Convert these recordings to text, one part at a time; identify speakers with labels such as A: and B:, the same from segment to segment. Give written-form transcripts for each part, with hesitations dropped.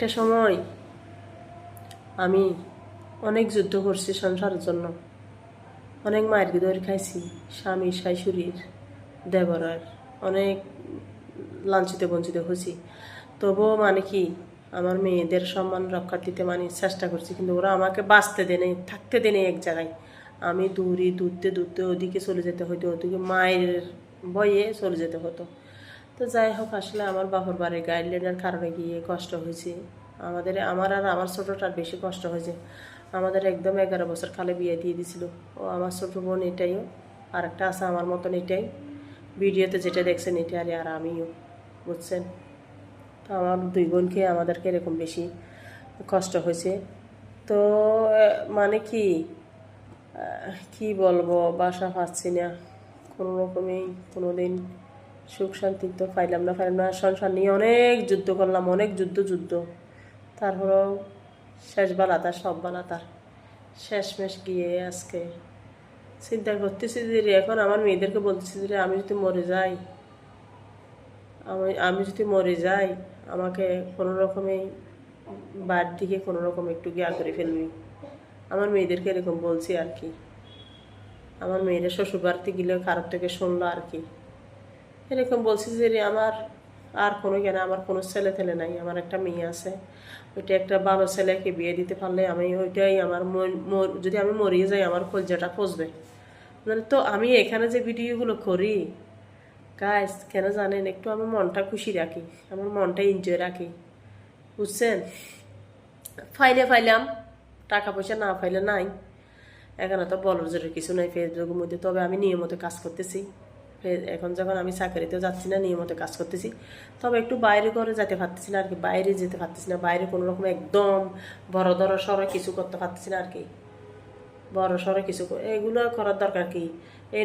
A: একটা সময় আমি অনেক যুদ্ধ করছি সংসারের জন্য, অনেক মায়ের দৌড় খাইছি, স্বামী শাশুড়ির দেবরের অনেক লাঞ্ছিত বঞ্চিত হয়েছি। তবুও মানে কি আমার মেয়েদের সম্মান রক্ষার্থীতে মানে চেষ্টা করছি, কিন্তু ওরা আমাকে বাঁচতে দেনে, থাকতে দেনে এক জায়গায়। আমি দূরতে ওদিকে চলে যেতে হতো, ওদিকে মায়ের বয়ে চলে যেতে হতো। তো যাই হোক, আসলে আমার বাপর বাড়ির গাইডলাইনের কারণে গিয়ে কষ্ট হয়েছে। আমার আর আমার ছোটোটার বেশি কষ্ট হয়েছে। আমাদের একদম 11 বছর কালে বিয়ে দিয়ে দিছিল। ও আমার ছোটো বোন এটাইও, আর একটা আছে আমার মতন এটাই, ভিডিওতে যেটা দেখছেন এটা আর আমিও, বুঝছেন। তো আমার দুই বোনকে আমাদেরকে এরকম বেশি কষ্ট হয়েছে। তো মানে কি কি বলবো, বাসা পাচ্ছি না কোনো রকমেই, কোনো দিন সুখ শান্তি তো পাইলাম না। সংসার নিয়ে অনেক যুদ্ধ করলাম, অনেক যুদ্ধ। তারপরেও শেষ বেলা তার, সব বেলা তার, শেষমেশ গিয়ে আজকে চিন্তা করতেছি যে এখন আমার মেয়েদেরকে বলতেছি যে আমি যদি মরে যাই, আমি যদি মরে যাই, আমাকে কোনো রকমেই বাড়ির দিকে কোনো রকম একটু গিয়া করে ফেলবি। আমার মেয়েদেরকে এরকম বলছি আর কি। আমার মেয়েরা শ্বশুর বাড়িতে গেলেও কারোর থেকে শুনলো আর কি, এরকম বলছি যে আমার আর কোনো জ্ঞান, আমার কোনো ছেলে থেলে নাই, আমার একটা মেয়ে আছে। ওইটা একটা ভালো ছেলেকে বিয়ে দিতে পারলে আমি ওইটাই আমার যদি আমি মরিয়ে যাই আমার কলজাটা পচবে। মানে তো আমি এখানে যে ভিডিওগুলো করি গাইস, কেন জানেন, একটু আমার মনটা খুশি রাখি, আমার মনটা এনজয় রাখি, বুঝছেন। ফাইলাম, টাকা পয়সা না ফাইলে নাই, এখানে তো বলার জন্য কিছু নাই ফেসবুকের মধ্যে। তবে আমি নিয়মিত কাজ করতেছি, এখন যখন আমি চাকরিতেও যাচ্ছি না, নিয়মিত কাজ করতেছি। তবে একটু বাইরে করে যেতে পারতেছি না আর কি, বাইরে যেতে পারতেছি না, বাইরে কোনো রকম একদম বড় সড়ো কিছু করতে পারতেছি না আর কি। বড় সড়ো কিছু এগুলো করার দরকার কি, এই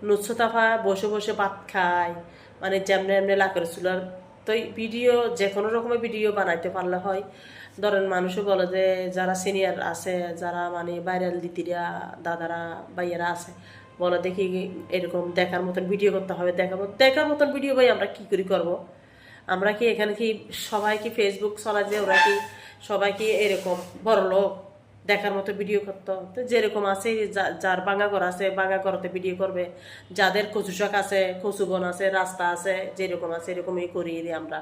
A: নুচ্ছতাফা বসে ভাত খায়, মানে যেমনি এমনি লাকের চুলার। তো ভিডিও যে কোনো রকমের ভিডিও বানাইতে পারলে হয়। ধরেন মানুষও বলে যে যারা সিনিয়র আছে, যারা মানে ভাইরাল দিদিরা, দাদারা, ভাইয়েরা আছে, বলে দেখি এরকম দেখার মতন ভিডিও করতে হবে, দেখার মতন ভিডিও ভাই আমরা কি করে করব? আমরা কি এখানে কি সবাই কি ফেসবুক চলা, যে ওরা কি সবাই কি এরকম বড় লোক দেখার মতো ভিডিও করতো? তো যেরকম আছে, যার ভাঙা ঘর আছে ভাঙা ঘরতে ভিডিও করবে, যাদের কচু শাক আছে, কচু বন আছে, রাস্তা আছে, যেরকম আছে এরকমই করিয়ে দিই আমরা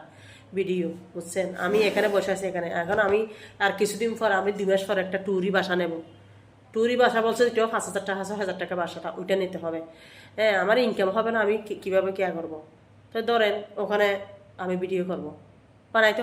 A: ভিডিও, বুঝছেন। আমি এখানে বসে আছি, এখানে এখন আমি আর কিছুদিন পর, আমি 2 মাস পর একটা ট্যুরি বাসা নেব। ট্যুরি বাসা বলছে এটাও 5,000 টাকা, 6,000 টাকা বাসাটা, ওইটা নিতে হবে। হ্যাঁ, আমার ইনকাম হবে না, আমি কীভাবে কেয়া করবো? তো ধরেন ওখানে আমি ভিডিও করবো, বানাইতে